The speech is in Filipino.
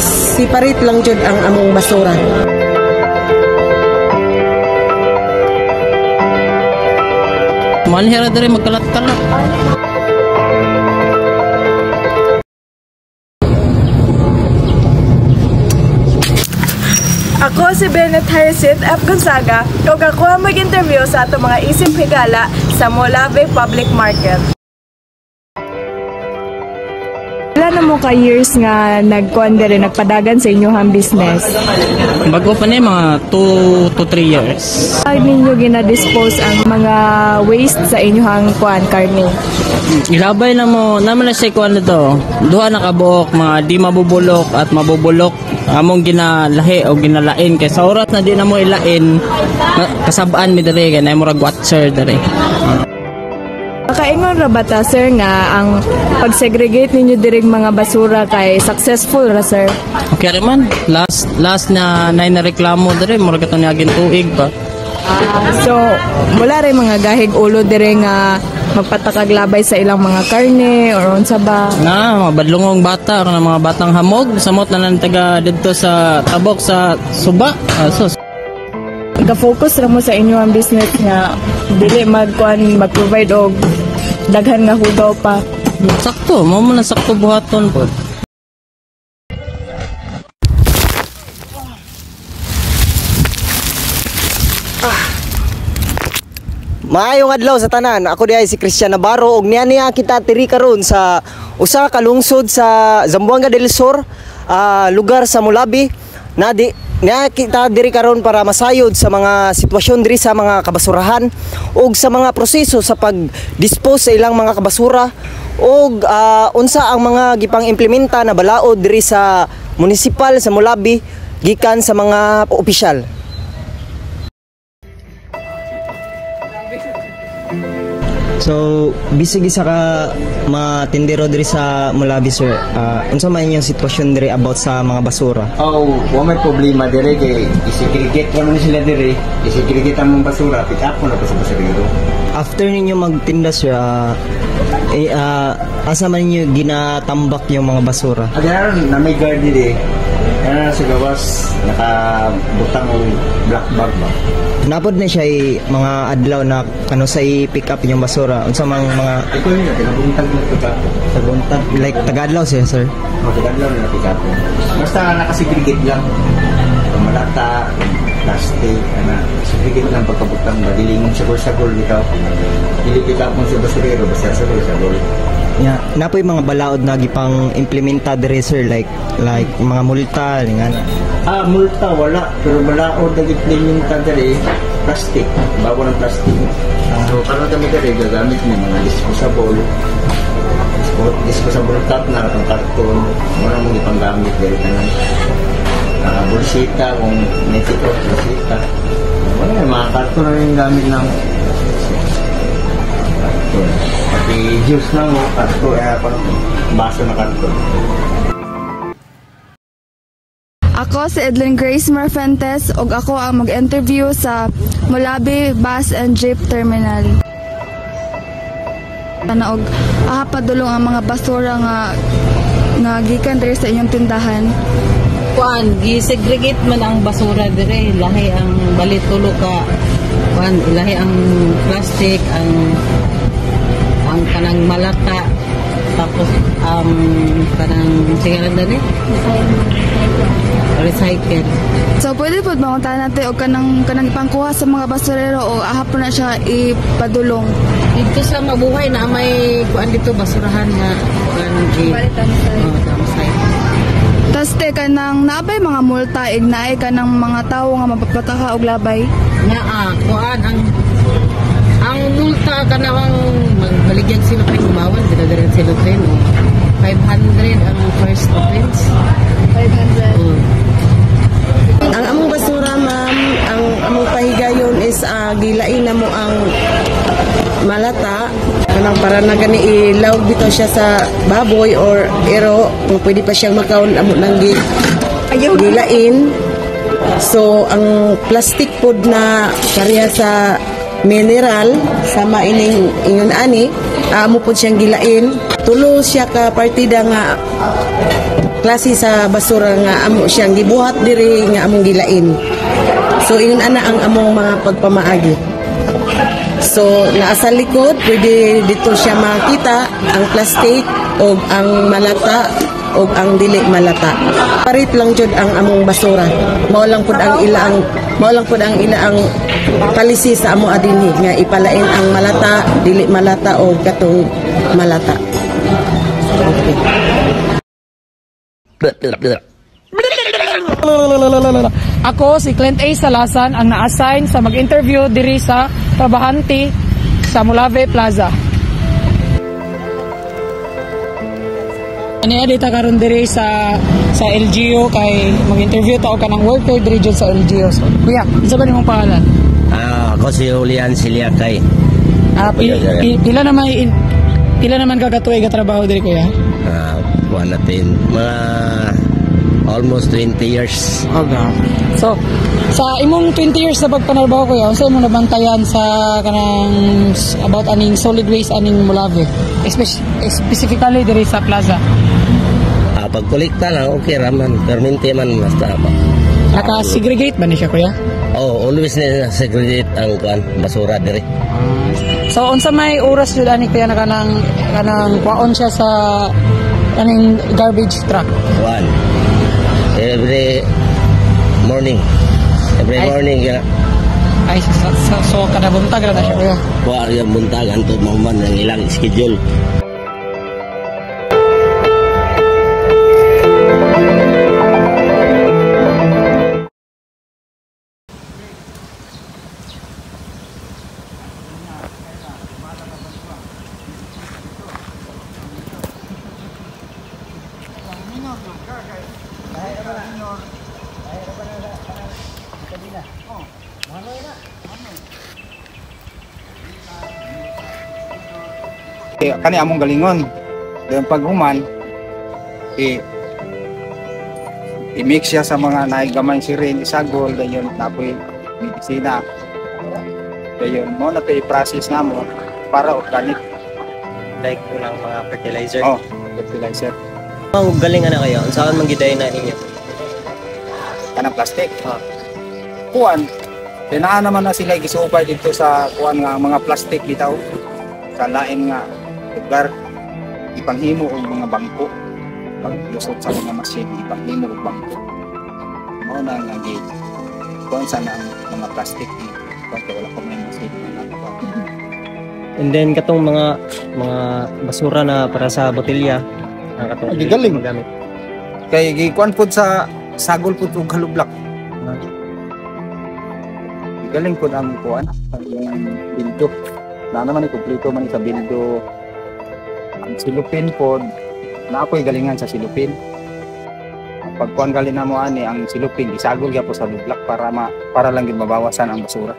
is separate lang jud ang among basura. Manhira diri magkalat-kalat. Ako si Bennett Hyacinth F. Gonzaga, ug ako ang mag-interview sa ato mga isip higala sa Molave Public Market. Wala na mo ka years nga nagpadagan sa inyohang business? Bago pa na mga 2 to 3 years. Ay ninyo gina-dispose ang mga waste sa inyohang karne? Ilabay na mo, naman na siya kuhan na to. Duha na kabuok, mga di mabubulok at mabubulok. Among ginalahi o ginalain. Kaya sa oras na di na mo ilain, kasabaan mi dere, kaya na mo rag-watcher dere. Kaingon ra ba ta, sir, nga ang pag-segregate ninyo dirig mga basura kay successful ra, sir? Okay rin man, last na reklamo dere, murag ito niya tuig pa. So, wala rin mga gahig ulo dire nga magpatakaglabay sa ilang mga karne or unsa ba? Na, mga badlungong bata, mga batang hamog, samot na lang taga dito sa tabok sa suba. Nagka-focus ra mo sa inyo ang business nga dili mag-provide og daghan nga hugaw pa. Sakto, mo na sakto buhaton po. Maayong adlaw sa tanan. Ako di ay si Christian Navarro ug niya kita tiri karon sa usa ka lungsod sa Zamboanga del Sur, lugar sa Molave. Niya kita diri karon para masayod sa mga sitwasyon diri sa mga kabasurahan ug sa mga proseso sa pag-dispose sa ilang mga kabasura ug unsa ang mga gipang implementa na balaod diri sa munisipal sa Molave gikan sa mga opisyal. So, bisig isa ka matindero diri sa Molave, sir. Unsa man yung sitwasyon diri about sa mga basura? Wa may problema diri kay isigregate naman sila diri. Isigregate ang mga basura, pick up mo na sa basurero. After ninyo magtinda, sir, asa man ninyo ginatambak yung mga basura? Agaran na may guard diri. Ana sa gawas nakabutang og black bag ba. Napod na siya mga adlaw na kano sa pick up yung basura. Unsa mang mga ito niya tinabuntag na pick up. sa buntag like taga-adlaw siya, sir. Taga-adlaw na pick up. Basta nakasegregate lang. Malata, plastic, segregate lang pagkabutang madilingon sagol-sagol bitaw. Dili pick up mo sa basurero basta sagol-sagol. Yeah, napoy mga balaod na gipang implementa diri, sir, like mga multa nga. Multa wala, pero balaod na implementa diri plastic, bago ng plastic. So karon kami diri gagamit ni mga disposable cup na katong karton, wala mo gipanggamit diri tanan. Bulsita kung netito bulsita. Wala mga karton na yung gamit ng pati juice lang o karton, baso na karton. Ako si Edlyn Grace Marfentes ug ako ang mag-interview sa Molave Bus and Jeep Terminal. Og padulong ang mga basura nga gikan diri sa inyong tindahan. Gi-segregate man ang basura dire, lahi ang balitulo ka. Lahi ang plastic, ang kanang malata, tapos kanang sigaran dali recycle. So pwede po manguntahan natin o kanang ipangkuha sa mga basurero o ahapon na siya ipadulong. Dito sa mabuhay na may kuan dito basurahan nga Tas kanang naabay mga multa ignaay kanang mga tawo nga mapapataka og labay. Kuan ang multa kanang magbaligyan sila kay kumawan dinadaran sila train 500 ang first offense. 500. Ang among basura, ma'am, ang among pahigayon is gilain na mo ang malata kanang para na gani ilawg bitaw siya sa baboy or ero kung pwede pa siyang makaon amo nang gilain. So ang plastic food na karya sa mineral sama ining ingon ani amo pud siyang gilain. Tulo siya ka partida nga klase sa basura nga amo siyang gibuhat diri nga among gilain. So ingon ana ang among mga pagpamaagi. So naa sa likod pwede dito siya makita ang plastic o ang malata o ang dili malata. Parit lang jud ang among basura. Mao lang pud ang ila ang palisi sa amo adinhi nga ipalain ang malata, dili malata o katong malata. Okay. Ako si Clint A. Salasan ang na-assign sa mag-interview diri sa trabahante sa Mulave Plaza. Ani dita karon diri sa LGU kay mag-interview ta og kanang worker diri jud sa LGU. So, kuya, unsa ba nimong pangalan? Ako si Julian Siliakay. Pila naman kagatuig nga trabaho diri kuya? Buwan natin. Mga almost 20 years. Okay. So, sa imong 20 years na pagpanarbaho kuya, unsa imong nabantayan sa kanang about aning solid waste aning Mulave? Specifically diri sa plaza. Pagkolekta lang, okay raman. Permente man, basta ba. Naka-segregate ba ni siya kuya? Always na segregate ang basura diri. So, unsa may oras jud ani kuya na kanang kwaon siya sa aning garbage truck? Every morning. Yeah. Ay, so kada buntag ra na siya kuya. Kuha yung buntag, anto mahuman ang ilang schedule. Kani among galingon. Dayon pag human i-mix siya sa mga naigamay sirin, isagol, dayon napoy medisina. Dayon mo na i-process namo para organic. Like unang mga fertilizer. Fertilizer. Ang galing na kayo. Saan man giday na ninyo? Kanang plastic. Kuan. Dinaan naman na sila gisupay dito sa kuan nga mga plastic bitaw. Sa lain nga lugar ipanghimo og mga bangko. Paglusot sa mga machine ipanghimo og bangko. Mao na nga gi kuan sa mga plastic ni kuan wala pa may machine na kuan. And then katong mga basura na para sa botelya. Katong galing magamit. Kay gikuan pud sa sagol pud og halublak. Galing pud ang kuan ang bildo. Na naman ikumpleto man sa bildo. Ang silupin pod na ako'y galingan sa silupin. Pag kuan galing na mo ani ang silupin isagol gyapon sa lublak para lang gid mabawasan ang basura.